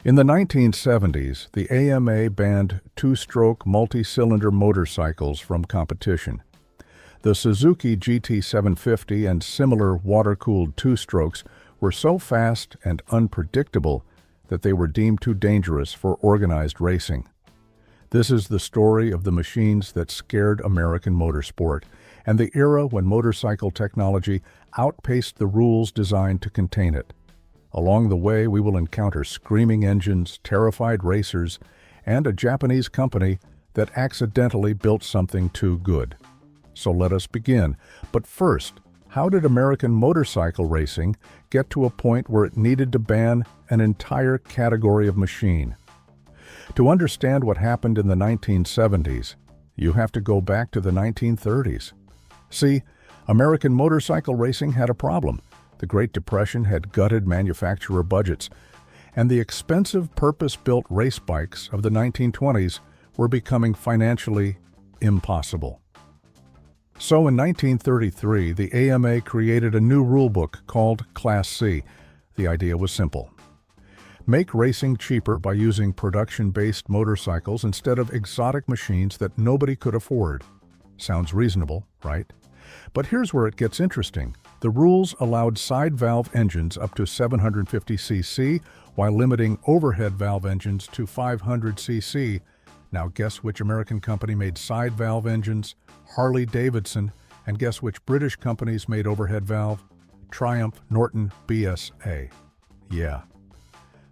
In the 1970s, the AMA banned two-stroke multi-cylinder motorcycles from competition. The Suzuki GT750 and similar water-cooled two-strokes were so fast and unpredictable that they were deemed too dangerous for organized racing. This is the story of the machines that scared American motorsport and the era when motorcycle technology outpaced the rules designed to contain it. Along the way, we will encounter screaming engines, terrified racers, and a Japanese company that accidentally built something too good. So let us begin. But first, how did American motorcycle racing get to a point where it needed to ban an entire category of machine? To understand what happened in the 1970s, you have to go back to the 1930s. See, American motorcycle racing had a problem. The Great Depression had gutted manufacturer budgets, and the expensive purpose-built race bikes of the 1920s were becoming financially impossible. So in 1933, the AMA created a new rulebook called Class C. The idea was simple. Make racing cheaper by using production-based motorcycles instead of exotic machines that nobody could afford. Sounds reasonable, right? But here's where it gets interesting. The rules allowed side valve engines up to 750 cc while limiting overhead valve engines to 500 cc. Now guess which American company made side valve engines? Harley-Davidson. And guess which British companies made overhead valve? Triumph, Norton, BSA. Yeah.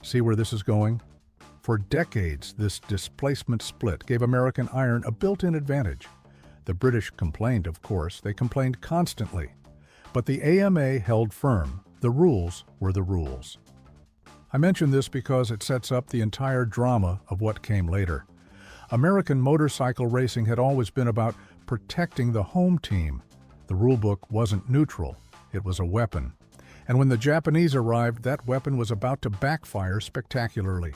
See where this is going? For decades, this displacement split gave American iron a built-in advantage. The British complained, of course. They complained constantly. But the AMA held firm. The rules were the rules. I mention this because it sets up the entire drama of what came later. American motorcycle racing had always been about protecting the home team. The rulebook wasn't neutral. It was a weapon. And when the Japanese arrived, that weapon was about to backfire spectacularly.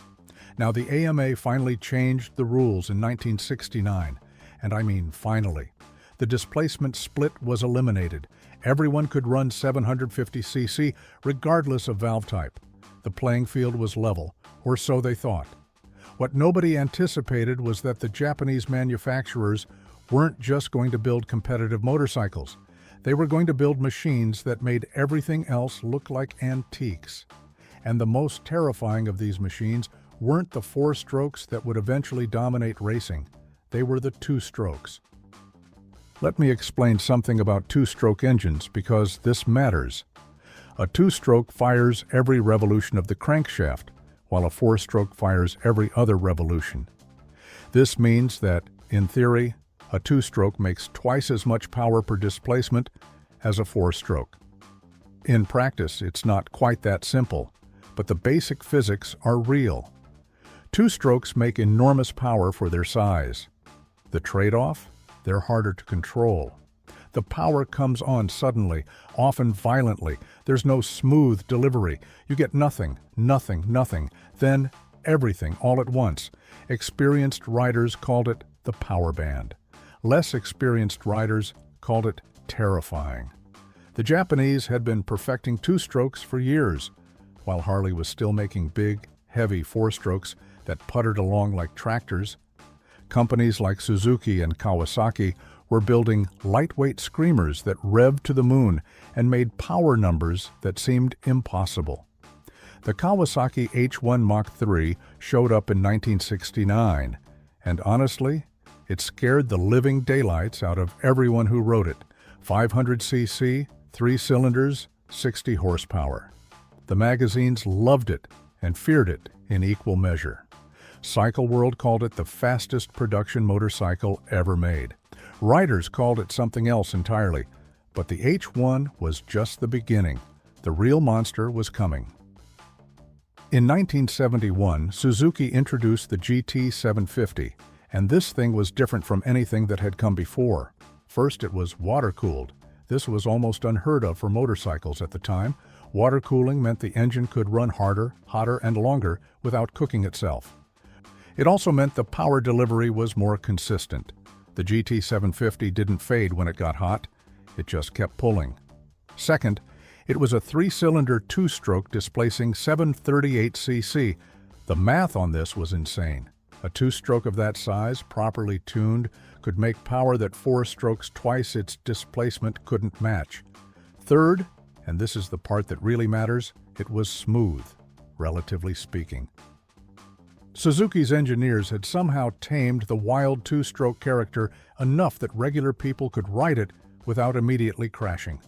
Now, the AMA finally changed the rules in 1969. And I mean finally. The displacement split was eliminated. Everyone could run 750 cc regardless of valve type. The playing field was level, or so they thought. What nobody anticipated was that the Japanese manufacturers weren't just going to build competitive motorcycles. They were going to build machines that made everything else look like antiques. And the most terrifying of these machines weren't the four-strokes that would eventually dominate racing. They were the two-strokes. Let me explain something about two-stroke engines because this matters. A two-stroke fires every revolution of the crankshaft, while a four-stroke fires every other revolution. This means that, in theory, a two-stroke makes twice as much power per displacement as a four-stroke. In practice, it's not quite that simple, but the basic physics are real. Two-strokes make enormous power for their size. The trade-off? They're harder to control. The power comes on suddenly, often violently. There's no smooth delivery. You get nothing, then everything all at once. Experienced riders called it the power band. Less experienced riders called it terrifying. The Japanese had been perfecting two-strokes for years, while Harley was still making big, heavy four-strokes that puttered along like tractors. Companies like Suzuki and Kawasaki were building lightweight screamers that revved to the moon and made power numbers that seemed impossible. The Kawasaki H1 Mach 3 showed up in 1969, and honestly, it scared the living daylights out of everyone who rode it. 500 cc, 3 cylinders, 60 horsepower. The magazines loved it and feared it in equal measure. Cycle World called it the fastest production motorcycle ever made. Riders called it something else entirely, but the H1 was just the beginning. The real monster was coming. In 1971, Suzuki introduced the GT750, and this thing was different from anything that had come before. First, it was water-cooled. This was almost unheard of for motorcycles at the time. Water cooling meant the engine could run harder, hotter, and longer without cooking itself. It also meant the power delivery was more consistent. The GT750 didn't fade when it got hot. It just kept pulling. Second, it was a 3-cylinder two-stroke displacing 738 cc. The math on this was insane. A two-stroke of that size, properly tuned, could make power that four strokes twice its displacement couldn't match. Third, and this is the part that really matters, it was smooth, relatively speaking. Suzuki's engineers had somehow tamed the wild two-stroke character enough that regular people could ride it without immediately crashing.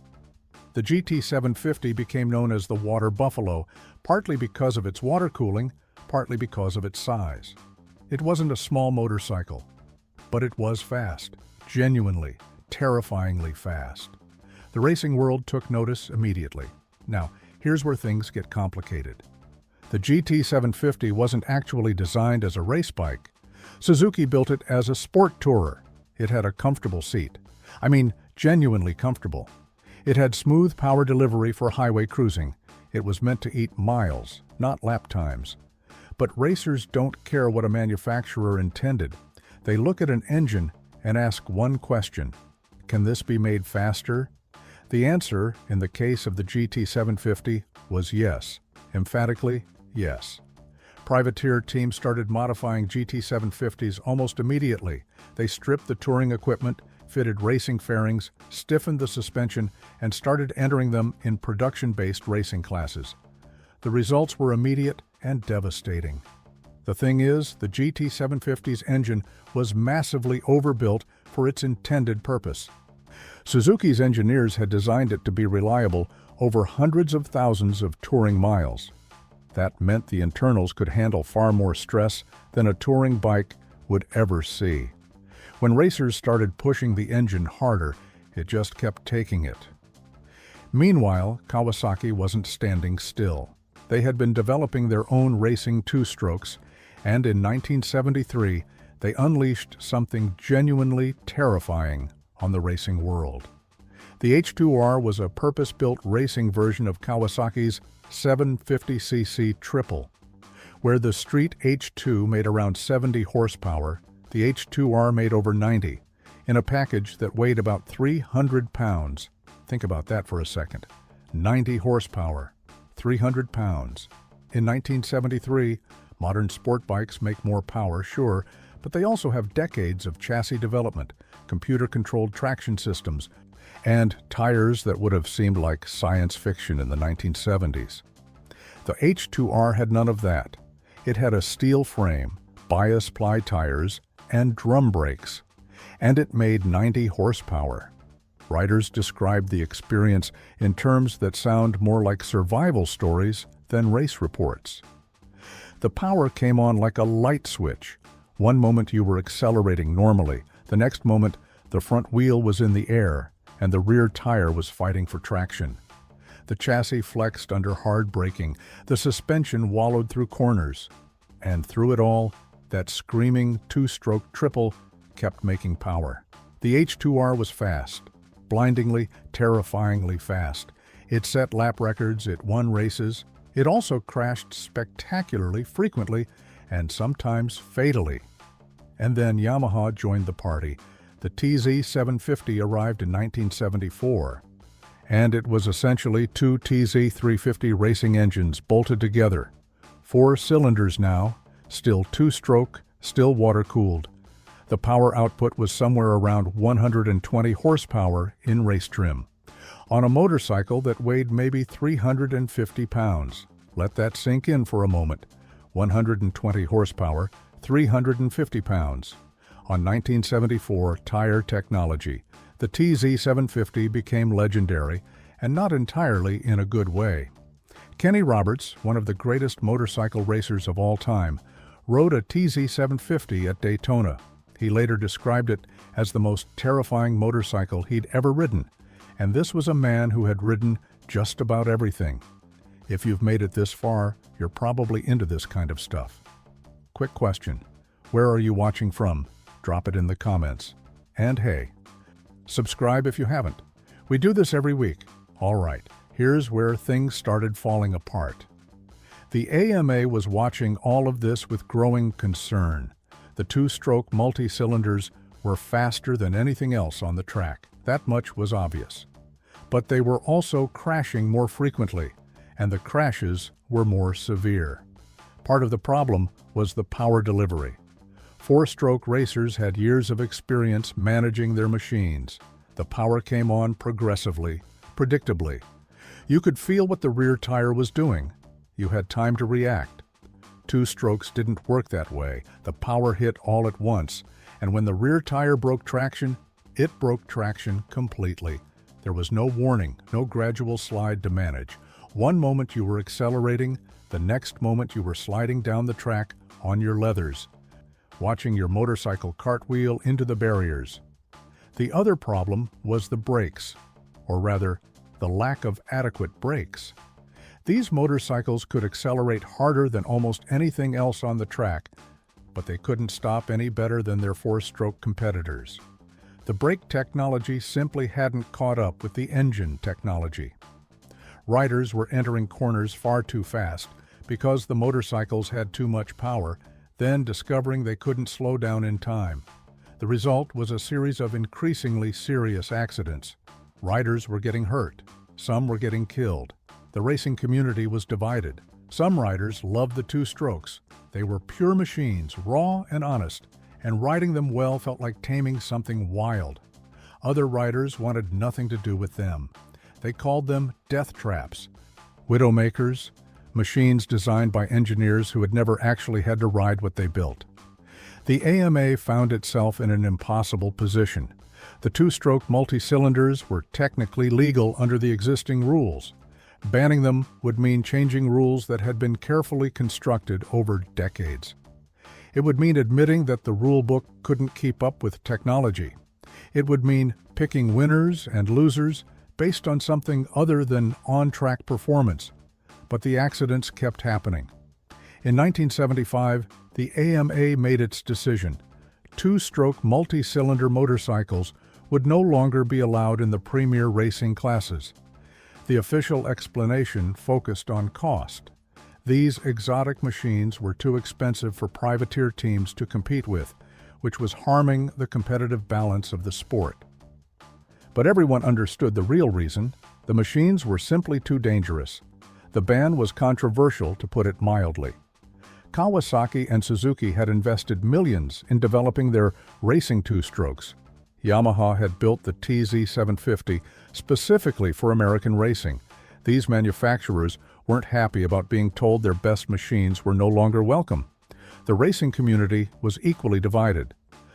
The GT750 became known as the Water Buffalo, partly because of its water cooling, partly because of its size. It wasn't a small motorcycle, but it was fast, genuinely, terrifyingly fast. The racing world took notice immediately. Now, here's where things get complicated. The GT750 wasn't actually designed as a race bike. Suzuki built it as a sport tourer. It had a comfortable seat. I mean, genuinely comfortable. It had smooth power delivery for highway cruising. It was meant to eat miles, not lap times. But racers don't care what a manufacturer intended. They look at an engine and ask one question: can this be made faster? The answer, in the case of the GT750, was yes. Emphatically, yes. Privateer teams started modifying GT750s almost immediately. They stripped the touring equipment, fitted racing fairings, stiffened the suspension, and started entering them in production-based racing classes. The results were immediate and devastating. The thing is, the GT750's engine was massively overbuilt for its intended purpose. Suzuki's engineers had designed it to be reliable over hundreds of thousands of touring miles. That meant the internals could handle far more stress than a touring bike would ever see. When racers started pushing the engine harder, it just kept taking it. Meanwhile, Kawasaki wasn't standing still. They had been developing their own racing two-strokes, and in 1973, they unleashed something genuinely terrifying on the racing world. The H2R was a purpose-built racing version of Kawasaki's 750cc triple. Where the street H2 made around 70 horsepower, the H2R made over 90, in a package that weighed about 300 pounds. Think about that for a second. 90 horsepower, 300 pounds. In 1973, modern sport bikes make more power, sure, but they also have decades of chassis development, computer-controlled traction systems, and tires that would have seemed like science fiction in the 1970s. The H2R had none of that. It had a steel frame, bias-ply tires, and drum brakes, and it made 90 horsepower. Riders described the experience in terms that sound more like survival stories than race reports. The power came on like a light switch. One moment you were accelerating normally, the next moment the front wheel was in the air and the rear tire was fighting for traction. The chassis flexed under hard braking, the suspension wallowed through corners, and through it all, that screaming two-stroke triple kept making power. The H2R was fast, blindingly, terrifyingly fast. It set lap records, it won races. It also crashed spectacularly frequently and sometimes fatally. And then Yamaha joined the party. The TZ750 arrived in 1974, and it was essentially two TZ350 racing engines bolted together. 4 cylinders now, still two-stroke, still water-cooled. The power output was somewhere around 120 horsepower in race trim, on a motorcycle that weighed maybe 350 pounds. Let that sink in for a moment. 120 horsepower, 350 pounds. On 1974 tire technology, the TZ750 became legendary, and not entirely in a good way. Kenny Roberts, one of the greatest motorcycle racers of all time, rode a TZ750 at Daytona. He later described it as the most terrifying motorcycle he'd ever ridden, and this was a man who had ridden just about everything. If you've made it this far, you're probably into this kind of stuff. Quick question: where are you watching from? Drop it in the comments. And hey, subscribe if you haven't. We do this every week. All right, here's where things started falling apart. The AMA was watching all of this with growing concern. The two-stroke multi-cylinders were faster than anything else on the track. That much was obvious. But they were also crashing more frequently, and the crashes were more severe. Part of the problem was the power delivery. Four-stroke racers had years of experience managing their machines. The power came on progressively, predictably. You could feel what the rear tire was doing. You had time to react. Two-strokes didn't work that way. The power hit all at once, and when the rear tire broke traction, it broke traction completely. There was no warning, no gradual slide to manage. One moment you were accelerating, the next moment you were sliding down the track on your leathers, watching your motorcycle cartwheel into the barriers. The other problem was the brakes, or rather, the lack of adequate brakes. These motorcycles could accelerate harder than almost anything else on the track, but they couldn't stop any better than their four-stroke competitors. The brake technology simply hadn't caught up with the engine technology. Riders were entering corners far too fast because the motorcycles had too much power, then discovering they couldn't slow down in time. The result was a series of increasingly serious accidents. Riders were getting hurt. Some were getting killed. The racing community was divided. Some riders loved the two strokes. They were pure machines, raw and honest, and riding them well felt like taming something wild. Other riders wanted nothing to do with them. They called them death traps, widowmakers, machines designed by engineers who had never actually had to ride what they built. The AMA found itself in an impossible position. The two-stroke multi-cylinders were technically legal under the existing rules. Banning them would mean changing rules that had been carefully constructed over decades. It would mean admitting that the rule book couldn't keep up with technology. It would mean picking winners and losers based on something other than on-track performance. But the accidents kept happening. In 1975, the AMA made its decision. Two-stroke multi-cylinder motorcycles would no longer be allowed in the premier racing classes. The official explanation focused on cost. These exotic machines were too expensive for privateer teams to compete with, which was harming the competitive balance of the sport. But everyone understood the real reason. The machines were simply too dangerous. The ban was controversial, to put it mildly. Kawasaki and Suzuki had invested millions in developing their racing two-strokes. Yamaha had built the TZ750 specifically for American racing. These manufacturers weren't happy about being told their best machines were no longer welcome. The racing community was equally divided.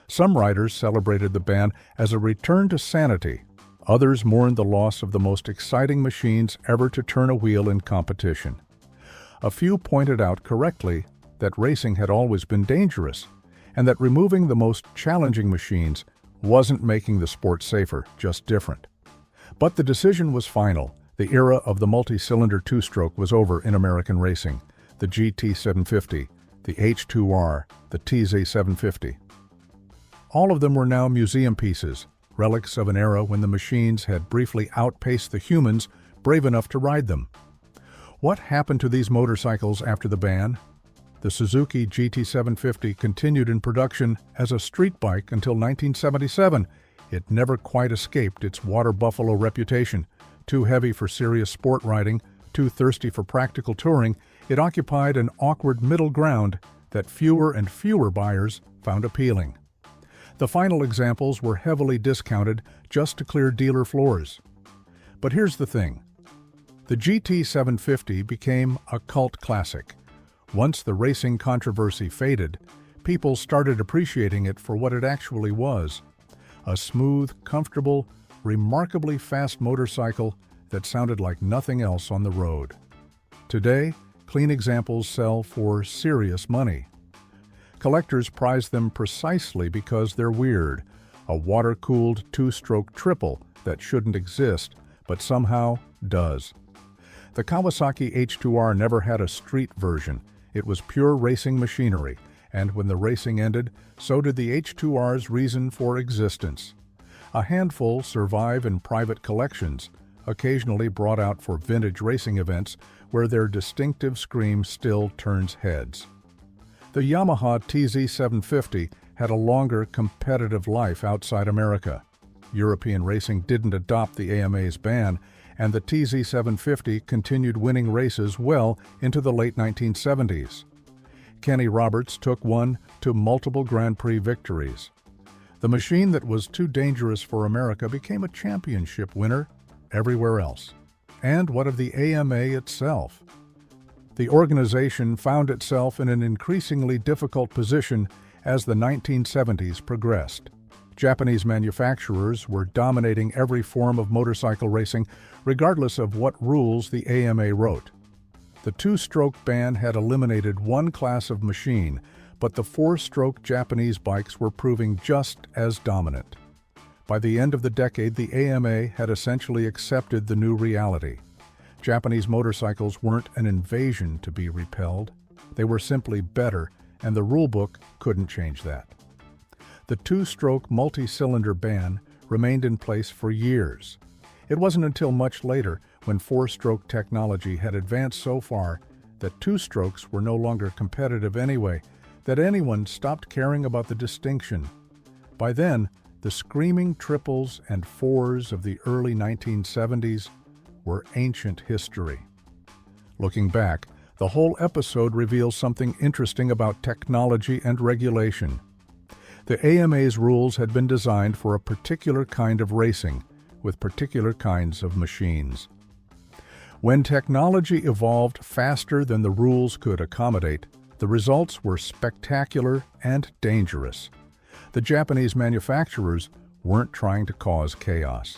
Some riders celebrated the ban as a return to sanity. Others mourned the loss of the most exciting machines ever to turn a wheel in competition. A few pointed out correctly that racing had always been dangerous, and that removing the most challenging machines wasn't making the sport safer, just different. But the decision was final. The era of the multi-cylinder two-stroke was over in American racing. The GT750, the H2R, the TZ750. All of them were now museum pieces, relics of an era when the machines had briefly outpaced the humans brave enough to ride them. What happened to these motorcycles after the ban? The Suzuki GT750 continued in production as a street bike until 1977. It never quite escaped its Water Buffalo reputation. Too heavy for serious sport riding, too thirsty for practical touring, it occupied an awkward middle ground that fewer and fewer buyers found appealing. The final examples were heavily discounted just to clear dealer floors. But here's the thing. The GT750 became a cult classic. Once the racing controversy faded, people started appreciating it for what it actually was. A smooth, comfortable, remarkably fast motorcycle that sounded like nothing else on the road. Today, clean examples sell for serious money. Collectors prize them precisely because they're weird, a water-cooled two-stroke triple that shouldn't exist, but somehow does. The Kawasaki H2R never had a street version. It was pure racing machinery, and when the racing ended, so did the H2R's reason for existence. A handful survive in private collections, occasionally brought out for vintage racing events where their distinctive scream still turns heads. The Yamaha TZ750 had a longer competitive life outside America. European racing didn't adopt the AMA's ban, and the TZ750 continued winning races well into the late 1970s. Kenny Roberts took one to multiple Grand Prix victories. The machine that was too dangerous for America became a championship winner everywhere else. And what of the AMA itself? The organization found itself in an increasingly difficult position as the 1970s progressed. Japanese manufacturers were dominating every form of motorcycle racing, regardless of what rules the AMA wrote. The two-stroke ban had eliminated one class of machine, but the four-stroke Japanese bikes were proving just as dominant. By the end of the decade, the AMA had essentially accepted the new reality. Japanese motorcycles weren't an invasion to be repelled. They were simply better, and the rulebook couldn't change that. The two-stroke multi-cylinder ban remained in place for years. It wasn't until much later, when four-stroke technology had advanced so far that two-strokes were no longer competitive anyway, that anyone stopped caring about the distinction. By then, the screaming triples and fours of the early 1970s were ancient history. Looking back, the whole episode reveals something interesting about technology and regulation. The AMA's rules had been designed for a particular kind of racing, with particular kinds of machines. When technology evolved faster than the rules could accommodate, the results were spectacular and dangerous. The Japanese manufacturers weren't trying to cause chaos.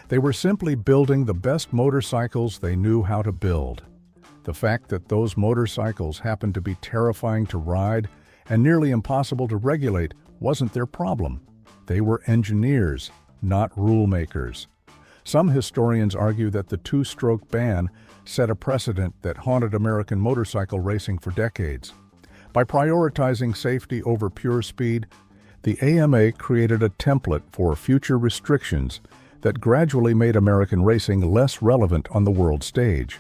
They were simply building the best motorcycles they knew how to build. The fact that those motorcycles happened to be terrifying to ride and nearly impossible to regulate wasn't their problem. They were engineers, not rule makers. Some historians argue that the two-stroke ban set a precedent that haunted American motorcycle racing for decades. By prioritizing safety over pure speed, the AMA created a template for future restrictions that gradually made American racing less relevant on the world stage.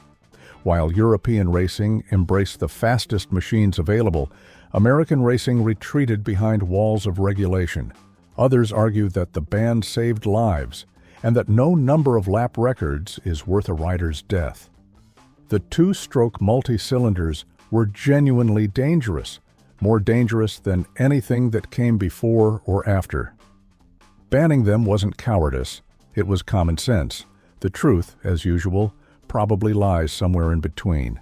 While European racing embraced the fastest machines available, American racing retreated behind walls of regulation. Others argue that the ban saved lives, and that no number of lap records is worth a rider's death. The two-stroke multi-cylinders were genuinely dangerous, more dangerous than anything that came before or after. Banning them wasn't cowardice, it was common sense. The truth, as usual, probably lies somewhere in between.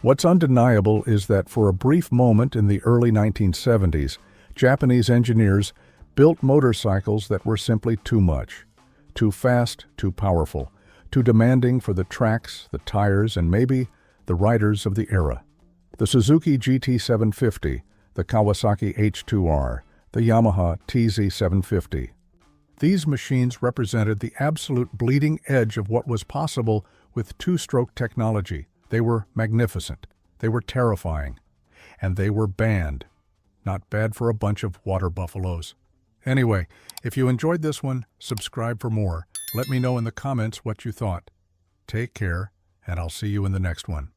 What's undeniable is that for a brief moment in the early 1970s, Japanese engineers built motorcycles that were simply too much. Too fast, too powerful, too demanding for the tracks, the tires, and maybe the riders of the era. The Suzuki GT750, the Kawasaki H2R, the Yamaha TZ750. These machines represented the absolute bleeding edge of what was possible with two-stroke technology. They were magnificent, they were terrifying, and they were banned. Not bad for a bunch of water buffaloes. Anyway, if you enjoyed this one, subscribe for more. Let me know in the comments what you thought. Take care, and I'll see you in the next one.